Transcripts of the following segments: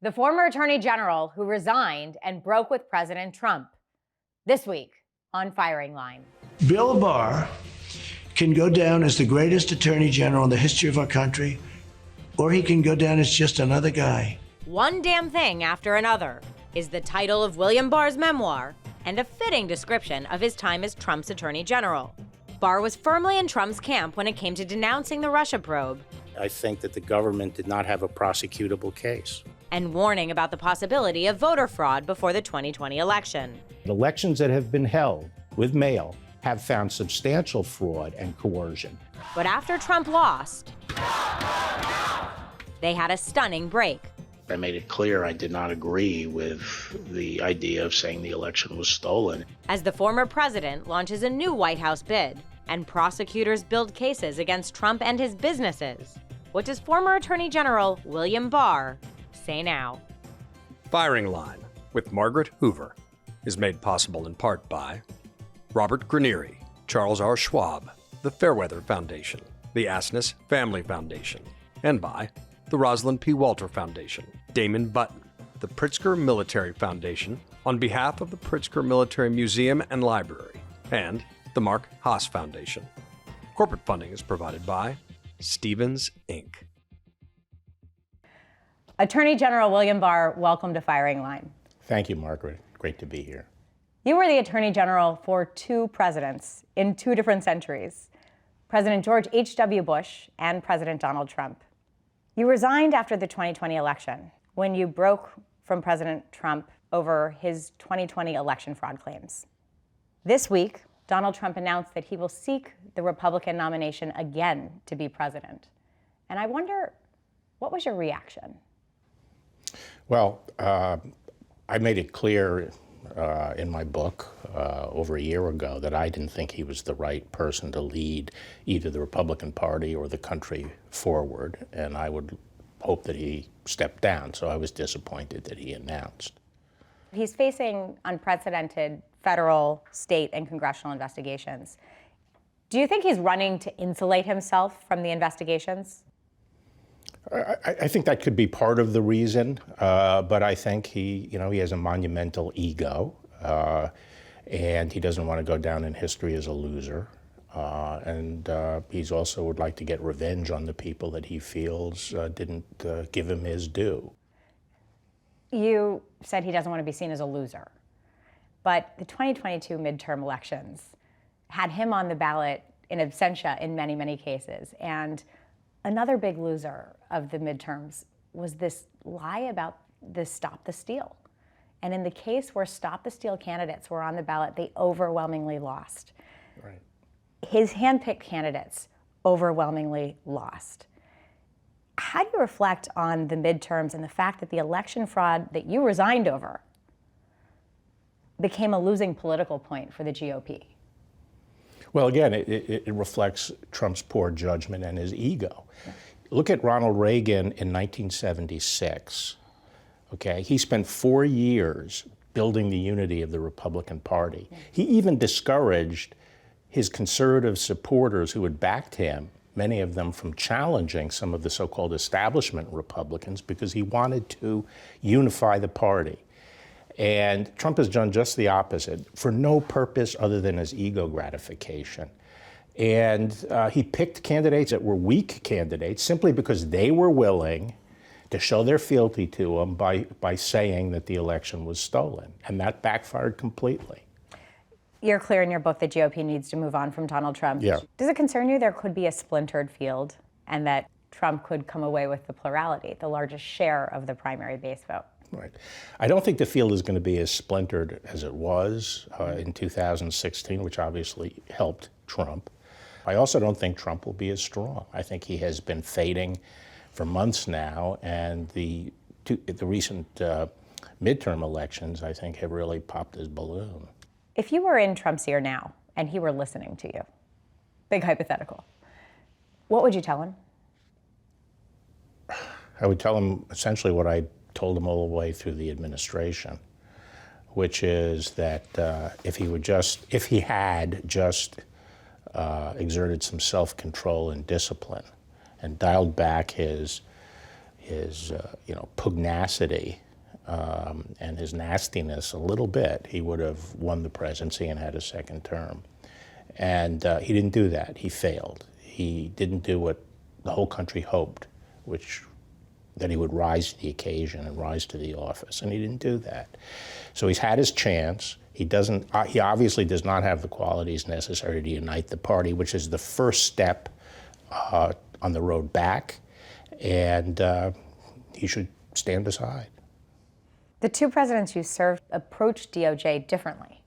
the former attorney general who resigned and broke with President Trump. This week on Firing Line. Bill Barr can go down as the greatest attorney general in the history of our country, or he can go down as just another guy. One damn thing after another is the title of William Barr's memoir and a fitting description of his time as Trump's attorney general. Barr was firmly in Trump's camp when it came to denouncing the Russia probe. I think that the government did not have a prosecutable case. And warning about the possibility of voter fraud before the 2020 election. Elections that have been held with mail have found substantial fraud and coercion. But after Trump lost, they had a stunning break. I made it clear I did not agree with the idea of saying the election was stolen. As the former president launches a new White House bid and prosecutors build cases against Trump and his businesses, what does former Attorney General William Barr say now? Firing Line with Margaret Hoover is made possible in part by Robert Granieri, Charles R. Schwab, the Fairweather Foundation, the Asness Family Foundation, and by the Rosalind P. Walter Foundation, Damon Button, the Pritzker Military Foundation on behalf of the Pritzker Military Museum and Library, and the Mark Haas Foundation. Corporate funding is provided by Stevens, Inc. Attorney General William Barr, welcome to Firing Line. Thank you, Margaret. Great to be here. You were the Attorney General for two presidents in two different centuries, President George H.W. Bush and President Donald Trump. You resigned after the 2020 election when you broke from President Trump over his 2020 election fraud claims. This week, Donald Trump announced that he will seek the Republican nomination again to be president. And I wonder, what was your reaction? Well, I made it clear in my book over a year ago that I didn't think he was the right person to lead either the Republican Party or the country forward, and I would hope that he stepped down, so I was disappointed that he announced. He's facing unprecedented federal, state, and congressional investigations. Do you think he's running to insulate himself from the investigations? I think that could be part of the reason, but I think he has a monumental ego, and he doesn't want to go down in history as a loser. And he's also would like to get revenge on the people that he feels didn't give him his due. You said he doesn't want to be seen as a loser, but the 2022 midterm elections had him on the ballot in absentia in many, many cases. And another big loser of the midterms was this lie about the Stop the Steal. And in the case where Stop the Steal candidates were on the ballot, they overwhelmingly lost. Right. His handpicked candidates overwhelmingly lost. How do you reflect on the midterms and the fact that the election fraud that you resigned over became a losing political point for the GOP? Well, again, it reflects Trump's poor judgment and his ego. Yeah. Look at Ronald Reagan in 1976. Okay, he spent 4 years building the unity of the Republican Party. Yeah. He even discouraged his conservative supporters who had backed him, many of them from challenging some of the so-called establishment Republicans, because he wanted to unify the party. And Trump has done just the opposite for no purpose other than his ego gratification. And he picked candidates that were weak candidates simply because they were willing to show their fealty to him by saying that the election was stolen. And that backfired completely. You're clear in your book that GOP needs to move on from Donald Trump. Yeah. Does it concern you there could be a splintered field and that Trump could come away with the plurality, the largest share of the primary base vote? Right. I don't think the field is going to be as splintered as it was in 2016, which obviously helped Trump. I also don't think Trump will be as strong. I think he has been fading for months now, and the recent midterm elections, I think, have really popped his balloon. If you were in Trump's ear now and he were listening to you, big hypothetical, what would you tell him? I would tell him essentially what I told him all the way through the administration, which is that if he had just exerted some self-control and discipline and dialed back his pugnacity and his nastiness a little bit, he would have won the presidency and had a second term. And he didn't do that. He failed. He didn't do what the whole country hoped, that he would rise to the occasion and rise to the office, and he didn't do that. So he's had his chance. He obviously does not have the qualities necessary to unite the party, which is the first step on the road back, and he should stand aside. The two presidents you served approached DOJ differently,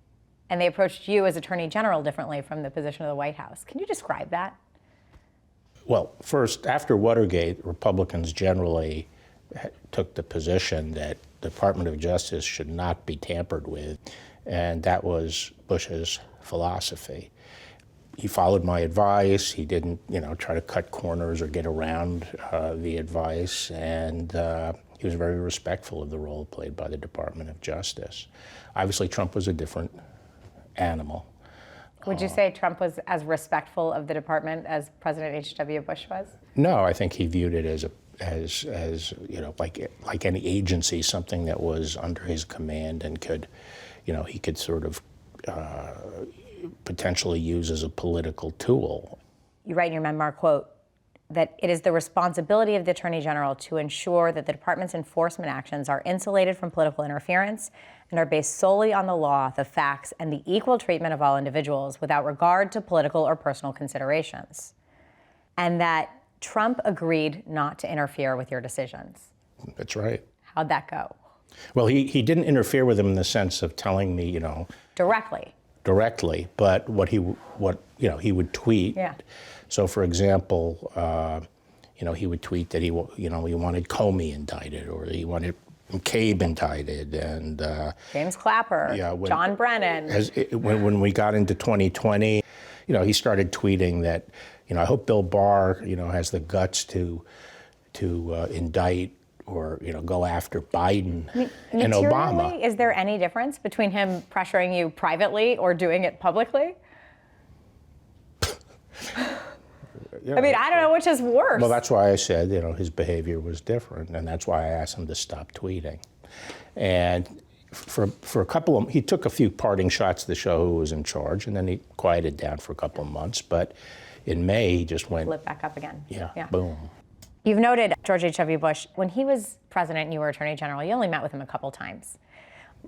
and they approached you as Attorney General differently from the position of the White House. Can you describe that? Well, first, after Watergate, Republicans generally took the position that the Department of Justice should not be tampered with, and that was Bush's philosophy. He followed my advice. He didn't, try to cut corners or get around the advice, and he was very respectful of the role played by the Department of Justice. Obviously, Trump was a different animal. Would you say Trump was as respectful of the department as President H.W. Bush was? No, I think he viewed it as like any agency, something that was under his command and could, he could sort of potentially use as a political tool. You write in your memoir, quote, that it is the responsibility of the Attorney General to ensure that the department's enforcement actions are insulated from political interference and are based solely on the law, the facts, and the equal treatment of all individuals without regard to political or personal considerations. And that Trump agreed not to interfere with your decisions. That's right. How'd that go? Well, he didn't interfere with him in the sense of telling me, directly, but he would tweet. Yeah. So, for example, he would tweet that he wanted Comey indicted, or he wanted McCabe indicted, and James Clapper, John Brennan. When we got into 2020, he started tweeting that, I hope Bill Barr, has the guts to indict or go after Biden and Obama. Is there any difference between him pressuring you privately or doing it publicly? I mean, I don't know which is worse. Well, that's why I said, his behavior was different, and that's why I asked him to stop tweeting. And for a couple of, he took a few parting shots to show who was in charge, and then he quieted down for a couple of months. But in May, he just went. Lit back up again. Yeah, boom. You've noted George H.W. Bush, when he was president and you were Attorney General, you only met with him a couple times.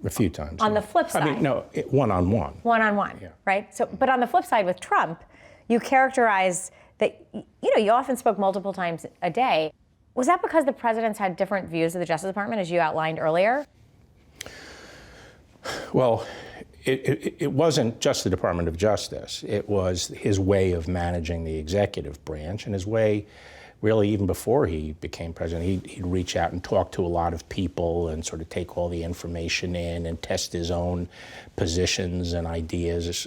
A few times. On the flip side. I mean, no, one-on-one. One-on-one, right? So, but on the flip side with Trump, you characterize that, you often spoke multiple times a day. Was that because the presidents had different views of the Justice Department, as you outlined earlier? Well, it wasn't just the Department of Justice. It was his way of managing the executive branch, and his way, really, even before he became president, he'd reach out and talk to a lot of people and sort of take all the information in and test his own positions and ideas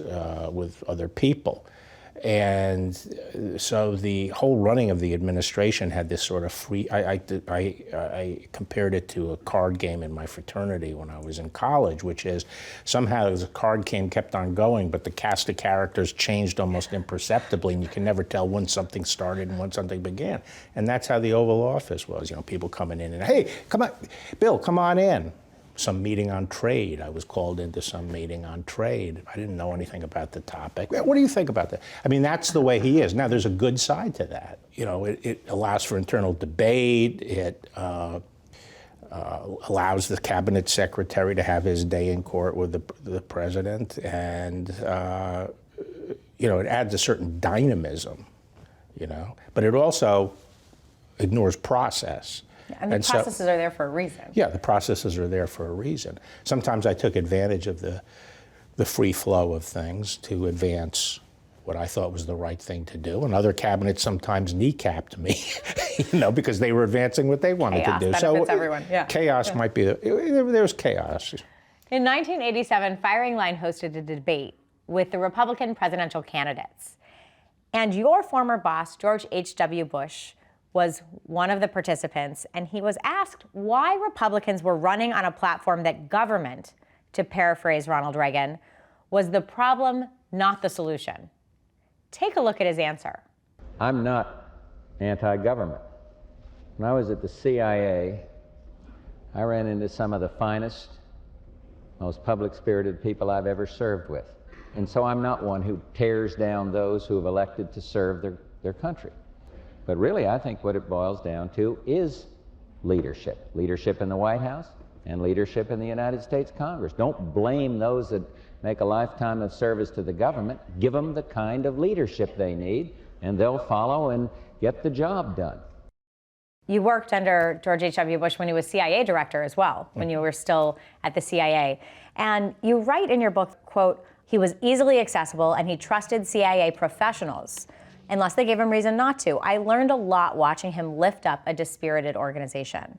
with other people. And so the whole running of the administration had this sort of free, I compared it to a card game in my fraternity when I was in college, which is somehow as a card game kept on going, but the cast of characters changed almost imperceptibly, and you can never tell when something started and when something began. And that's how the Oval Office was, people coming in and, hey, come on, Bill, come on in. Some meeting on trade. I was called into some meeting on trade. I didn't know anything about the topic. What do you think about that? I mean, that's the way he is. Now, there's a good side to that. It allows for internal debate. It allows the cabinet secretary to have his day in court with the president, and it adds a certain dynamism. But it also ignores process. And the processes are there for a reason. Yeah, the processes are there for a reason. Sometimes I took advantage of the free flow of things to advance what I thought was the right thing to do, and other cabinets sometimes kneecapped me, because they were advancing what they wanted to do. Benefits everyone. Yeah. Chaos might be there was chaos. In 1987, Firing Line hosted a debate with the Republican presidential candidates, and your former boss, George H.W. Bush, was one of the participants, and he was asked why Republicans were running on a platform that government, to paraphrase Ronald Reagan, was the problem, not the solution. Take a look at his answer. I'm not anti-government. When I was at the CIA, I ran into some of the finest, most public-spirited people I've ever served with. And so I'm not one who tears down those who have elected to serve their country. But really, I think what it boils down to is leadership. Leadership in the White House and leadership in the United States Congress. Don't blame those that make a lifetime of service to the government. Give them the kind of leadership they need, and they'll follow and get the job done. You worked under George H.W. Bush when he was CIA director as well, when you were still at the CIA. And you write in your book, quote, "He was easily accessible and he trusted CIA professionals unless they gave him reason not to. I learned a lot watching him lift up a dispirited organization."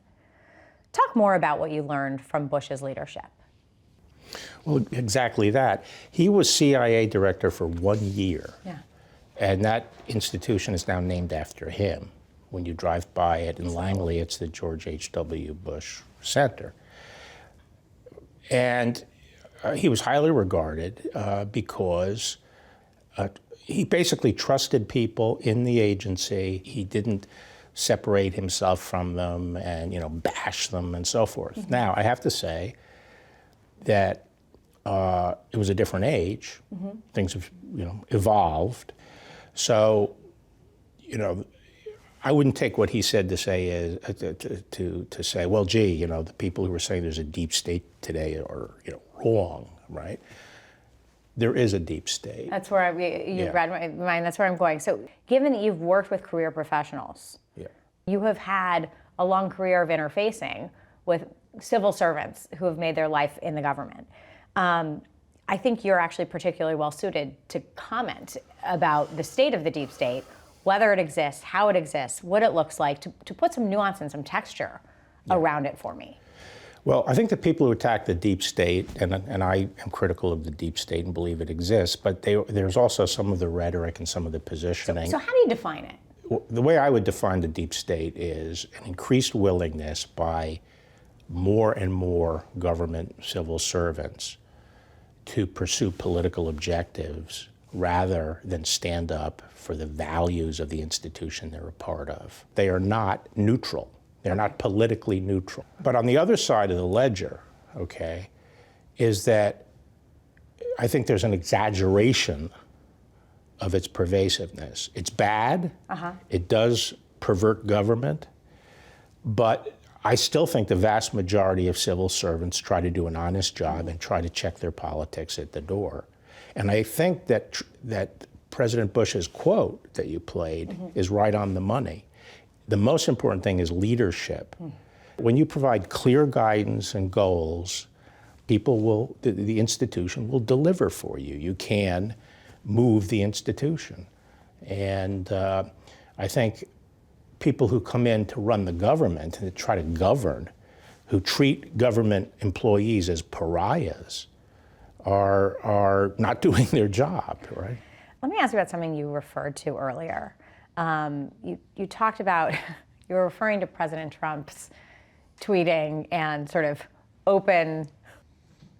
Talk more about what you learned from Bush's leadership. Well, exactly that. He was CIA director for 1 year. Yeah. And that institution is now named after him. When you drive by it in Langley, it's the George H.W. Bush Center. And he was highly regarded because he basically trusted people in the agency. He didn't separate himself from them and, bash them and so forth. Mm-hmm. Now, I have to say that it was a different age. Mm-hmm. Things have, evolved. So, I wouldn't take what he said to say is to say, well, gee, the people who are saying there's a deep state today are, wrong, right? There is a deep state. That's where you read my mind. That's where I'm going. So, given that you've worked with career professionals, you have had a long career of interfacing with civil servants who have made their life in the government. I think you're actually particularly well suited to comment about the state of the deep state, whether it exists, how it exists, what it looks like, to put some nuance and some texture around it for me. Well, I think the people who attack the deep state, and I am critical of the deep state and believe it exists, but there's also some of the rhetoric and some of the positioning. So how do you define it? The way I would define the deep state is an increased willingness by more and more government civil servants to pursue political objectives rather than stand up for the values of the institution they're a part of. They are not neutral. They're not politically neutral. But on the other side of the ledger, is that I think there's an exaggeration of its pervasiveness. It's bad. It does pervert government. But I still think the vast majority of civil servants try to do an honest job and try to check their politics at the door. And I think that President Bush's quote that you played is right on the money. The most important thing is leadership. When you provide clear guidance and goals, the institution will deliver for you. You can move the institution. And I think people who come in to run the government and to try to govern, who treat government employees as pariahs, are not doing their job, right? Let me ask you about something you referred to earlier. You talked about, you were referring to President Trump's tweeting and sort of open,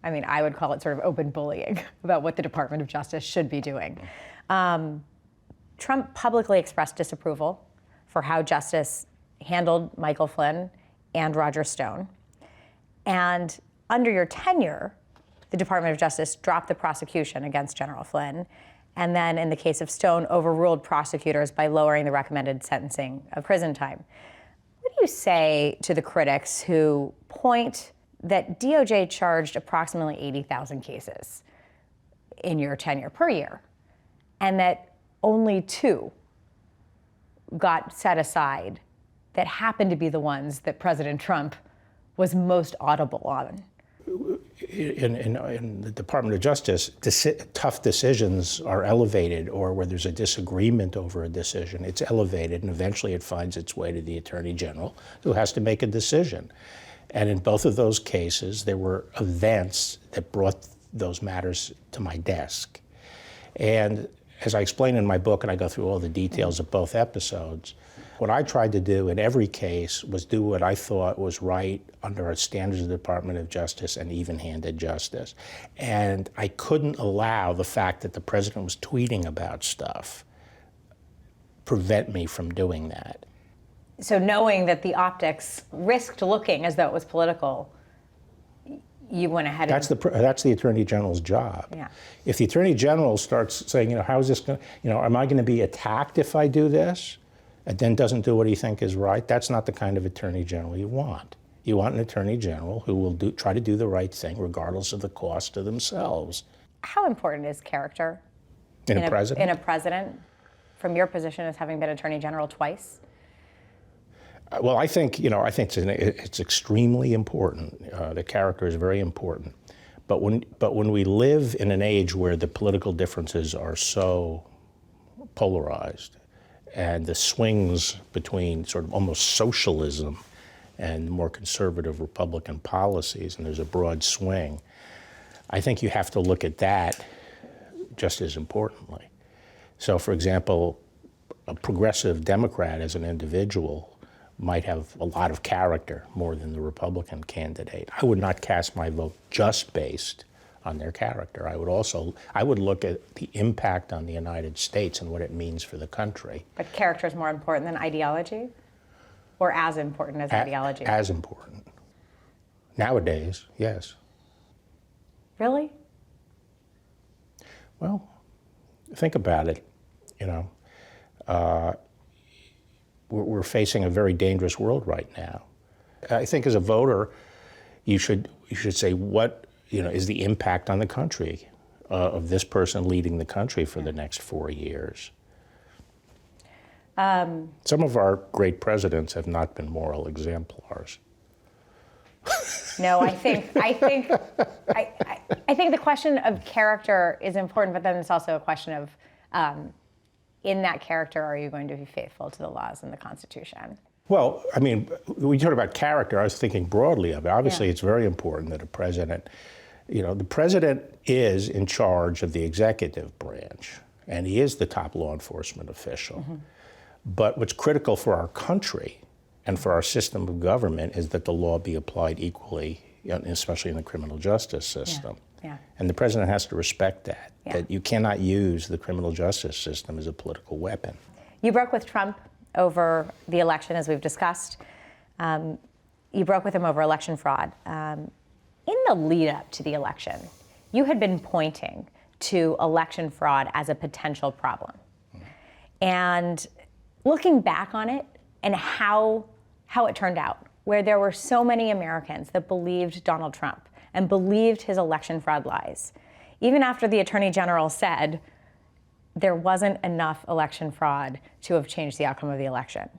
I would call it sort of open bullying about what the Department of Justice should be doing. Trump publicly expressed disapproval for how Justice handled Michael Flynn and Roger Stone. And under your tenure, the Department of Justice dropped the prosecution against General Flynn, and then in the case of Stone, overruled prosecutors by lowering the recommended sentencing of prison time. What do you say to the critics who point that DOJ charged approximately 80,000 cases in your tenure per year, and that only 2 got set aside that happened to be the ones that President Trump was most audible on? In the Department of Justice, tough decisions are elevated, or where there's a disagreement over a decision, it's elevated, and eventually it finds its way to the Attorney General, who has to make a decision. And in both of those cases, there were events that brought those matters to my desk. And as I explain in my book, and I go through all the details of both episodes, what I tried to do in every case was do what I thought was right under our standards of the Department of Justice and even-handed justice. And I couldn't allow the fact that the president was tweeting about stuff prevent me from doing that. So knowing that the optics risked looking as though it was political, you went ahead That's the Attorney General's job. Yeah. If the Attorney General starts saying, how is this going to, am I going to be attacked if I do this? And then doesn't do what he thinks is right, that's not the kind of Attorney General you want. You want an Attorney General who will try to do the right thing regardless of the cost to themselves. How important is character In a president? In a president, from your position as having been Attorney General twice? Well, I think it's extremely important. The character is very important. But when we live in an age where the political differences are so polarized, and the swings between sort of almost socialism and more conservative Republican policies, and there's a broad swing, I think you have to look at that just as importantly. So, for example, a progressive Democrat as an individual might have a lot of character more than the Republican candidate. I would not cast my vote just based on their character. I would look at the impact on the United States and what it means for the country. But character is more important than ideology? Or as important as ideology? As important. Nowadays, yes. Really? Well, think about it. We're facing a very dangerous world right now. I think as a voter, you should say what is the impact on the country of this person leading the country for the next 4 years. Some of our great presidents have not been moral exemplars. No, I think the question of character is important, but then it's also a question of, in that character, are you going to be faithful to the laws and the Constitution? Well, I mean, we talked about character. I was thinking broadly of it. Obviously, It's very important that a president, the president is in charge of the executive branch, and he is the top law enforcement official. Mm-hmm. But what's critical for our country and for our system of government is that the law be applied equally, especially in the criminal justice system. Yeah. And the president has to respect that you cannot use the criminal justice system as a political weapon. You broke with Trump over the election, as we've discussed. You broke with him over election fraud. In the lead up to the election, you had been pointing to election fraud as a potential problem. And looking back on it and how it turned out, where there were so many Americans that believed Donald Trump and believed his election fraud lies, even after the Attorney General said there wasn't enough election fraud to have changed the outcome of the election.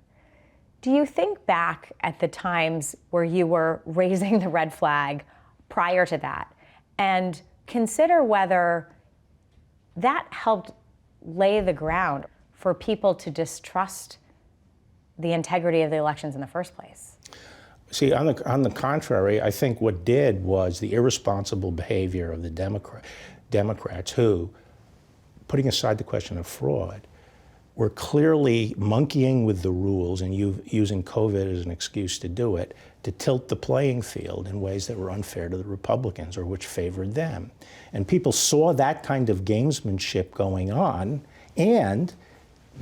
Do you think back at the times where you were raising the red flag prior to that and consider whether that helped lay the ground for people to distrust the integrity of the elections in the first place? See, on the contrary, I think what did was the irresponsible behavior of the Democrats who, putting aside the question of fraud, were clearly monkeying with the rules and using COVID as an excuse to do it, to tilt the playing field in ways that were unfair to the Republicans or which favored them. And people saw that kind of gamesmanship going on, and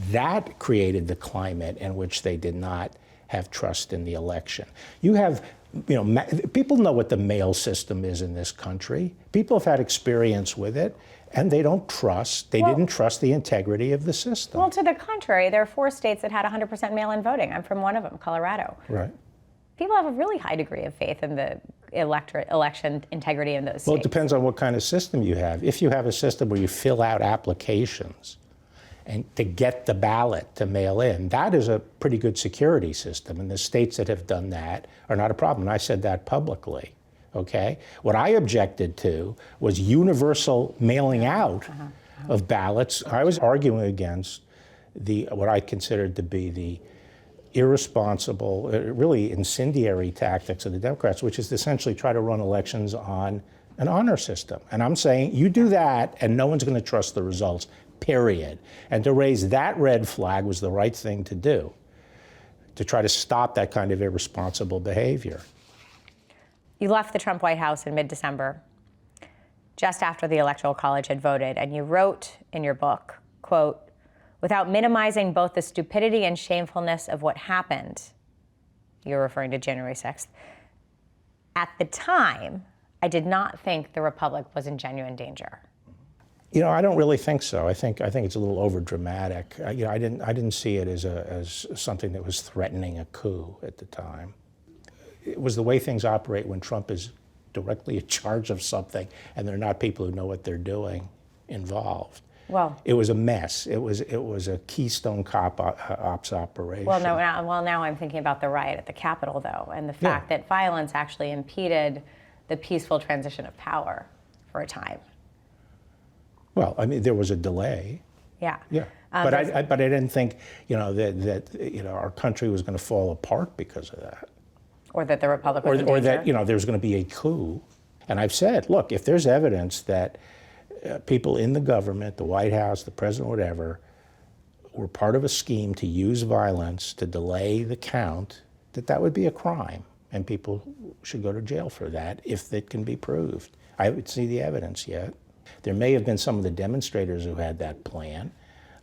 that created the climate in which they did not have trust in the election. You have, people know what the mail system is in this country. People have had experience with it, and they don't trust, didn't trust the integrity of the system. Well, to the contrary, there are 4 states that had 100% mail-in voting. I'm from one of them, Colorado. Right. People have a really high degree of faith in the election integrity in those states. Well, it depends on what kind of system you have. If you have a system where you fill out applications and to get the ballot to mail in, that is a pretty good security system. And the states that have done that are not a problem. And I said that publicly, okay? What I objected to was universal mailing out of ballots. I was arguing against what I considered to be the irresponsible, really incendiary tactics of the Democrats, which is to essentially try to run elections on an honor system. And I'm saying, you do that and no one's going to trust the results, period. And to raise that red flag was the right thing to do, to try to stop that kind of irresponsible behavior. You left the Trump White House in mid-December, just after the Electoral College had voted, and you wrote in your book, quote, without minimizing both the stupidity and shamefulness of what happened. You're referring to January 6th. At the time, I did not think the Republic was in genuine danger. You know, I don't really think so. I think it's a little over dramatic. I didn't see it as something that was threatening a coup at the time. It was the way things operate when Trump is directly in charge of something and there are not people who know what they're doing involved. Well, it was a mess. It was a Keystone ops operation. Well, now I'm thinking about the riot at the Capitol, though, and the fact that violence actually impeded the peaceful transition of power for a time. Well, I mean, there was a delay. Yeah. Yeah. But I didn't think, that our country was going to fall apart because of that. Or that the Republic was in Or danger. that, there was going to be a coup. And I've said, look, if there's evidence that people in the government, the White House, the president, whatever, were part of a scheme to use violence to delay the count, that would be a crime. And people should go to jail for that if it can be proved. I haven't seen the evidence yet. There may have been some of the demonstrators who had that plan,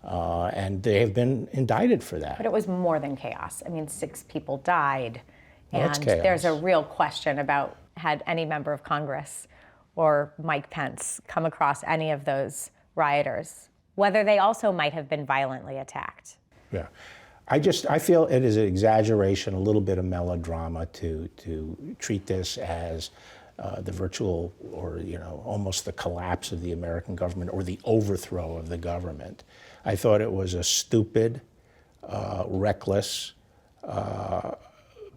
and they have been indicted for that. But it was more than chaos. I mean, 6 people died. Well, and that's chaos. There's a real question about had any member of Congress or Mike Pence come across any of those rioters, whether they also might have been violently attacked. Yeah. I feel it is an exaggeration, a little bit of melodrama to treat this as the virtual or, almost the collapse of the American government or the overthrow of the government. I thought it was a stupid, reckless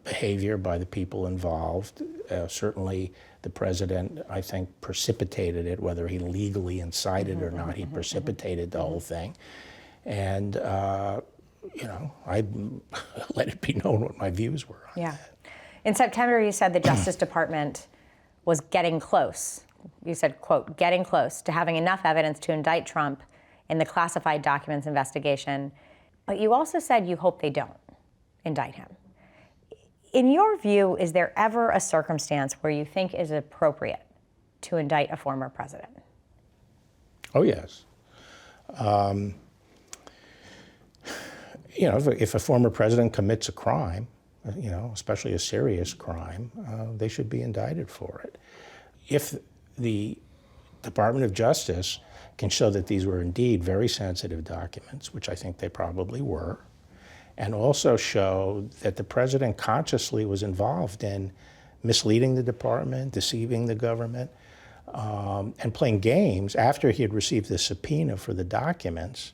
behavior by the people involved. Certainly the president, I think, precipitated it, whether he legally incited or not, he precipitated the whole thing. And, I let it be known what my views were on that. In September, you said the Justice Department was getting close. You said, quote, getting close to having enough evidence to indict Trump in the classified documents investigation. But you also said you hope they don't indict him. In your view, is there ever a circumstance where you think is appropriate to indict a former president? Oh, yes. If a former president commits a crime, especially a serious crime, they should be indicted for it. If the Department of Justice can show that these were indeed very sensitive documents, which I think they probably were, and also show that the president consciously was involved in misleading the department, deceiving the government, and playing games after he had received the subpoena for the documents,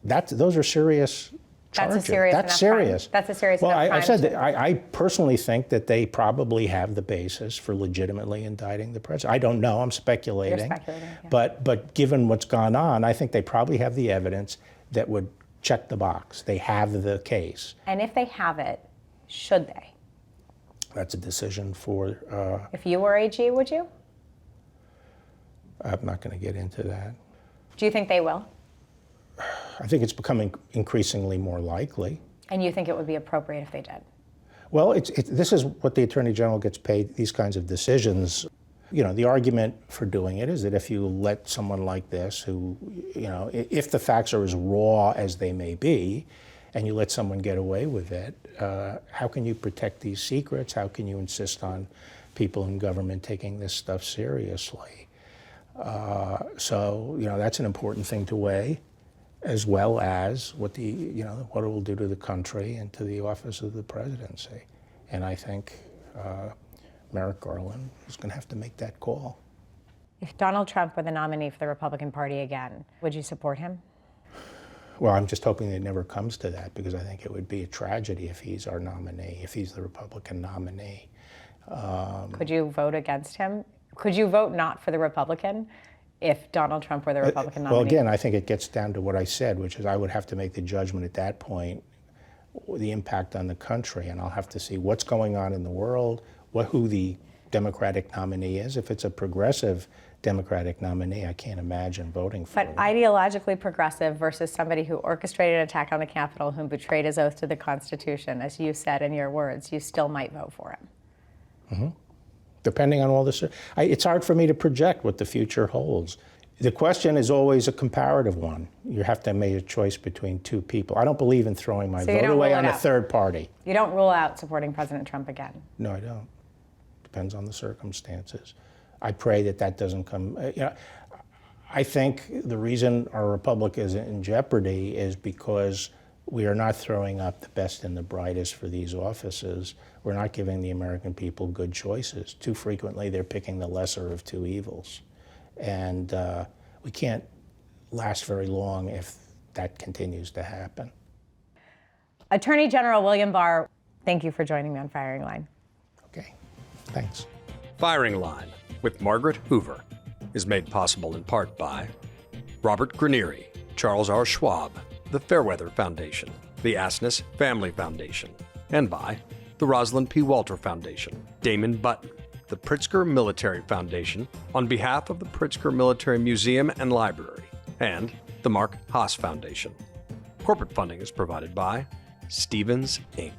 those are serious charges. That's a serious enough crime. That's a serious enough crime. Well, I said that I personally think that they probably have the basis for legitimately indicting the president. I don't know, I'm speculating. You're speculating, yeah. But given what's gone on, I think they probably have the evidence that would check the box. They have the case. And if they have it, should they? That's a decision for... If you were AG, would you? I'm not going to get into that. Do you think they will? I think it's becoming increasingly more likely. And you think it would be appropriate if they did? Well, this is what the Attorney General gets paid, these kinds of decisions. The argument for doing it is that if you let someone like this who, if the facts are as raw as they may be, and you let someone get away with it, how can you protect these secrets? How can you insist on people in government taking this stuff seriously? So, that's an important thing to weigh, as well as what what it will do to the country and to the office of the presidency. And I think Merrick Garland is going to have to make that call. If Donald Trump were the nominee for the Republican Party again, would you support him? Well, I'm just hoping it never comes to that, because I think it would be a tragedy if he's our nominee, if he's the Republican nominee. Could you vote against him? Could you vote not for the Republican if Donald Trump were the Republican nominee? Well, again, I think it gets down to what I said, which is I would have to make the judgment at that point, the impact on the country, and I'll have to see what's going on in the world, who the Democratic nominee is. If it's a progressive Democratic nominee, I can't imagine voting for him. But ideologically progressive versus somebody who orchestrated an attack on the Capitol, who betrayed his oath to the Constitution, as you said in your words, you still might vote for him. Mm-hmm. Depending on all this, it's hard for me to project what the future holds. The question is always a comparative one. You have to make a choice between two people. I don't believe in throwing my So you vote don't away rule on it a out? third party. You don't rule out supporting President Trump again? No, I don't. Depends on the circumstances. I pray that that doesn't come. I think the reason our republic is in jeopardy is because we are not throwing up the best and the brightest for these offices. We're not giving the American people good choices. Too frequently, they're picking the lesser of two evils. And we can't last very long if that continues to happen. Attorney General William Barr, thank you for joining me on Firing Line. Okay, thanks. Firing Line with Margaret Hoover is made possible in part by Robert Granieri, Charles R. Schwab, the Fairweather Foundation, the Asness Family Foundation, and by the Rosalind P. Walter Foundation, Damon Button, the Pritzker Military Foundation on behalf of the Pritzker Military Museum and Library, and the Mark Haas Foundation. Corporate funding is provided by Stevens, Inc.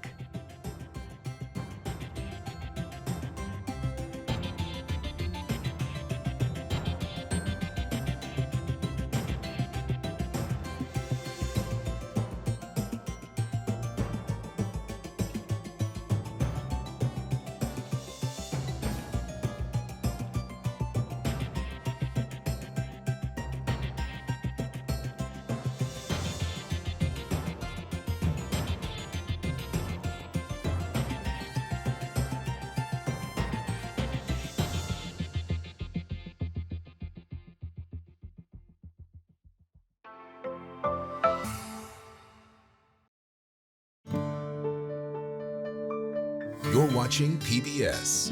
You're watching PBS.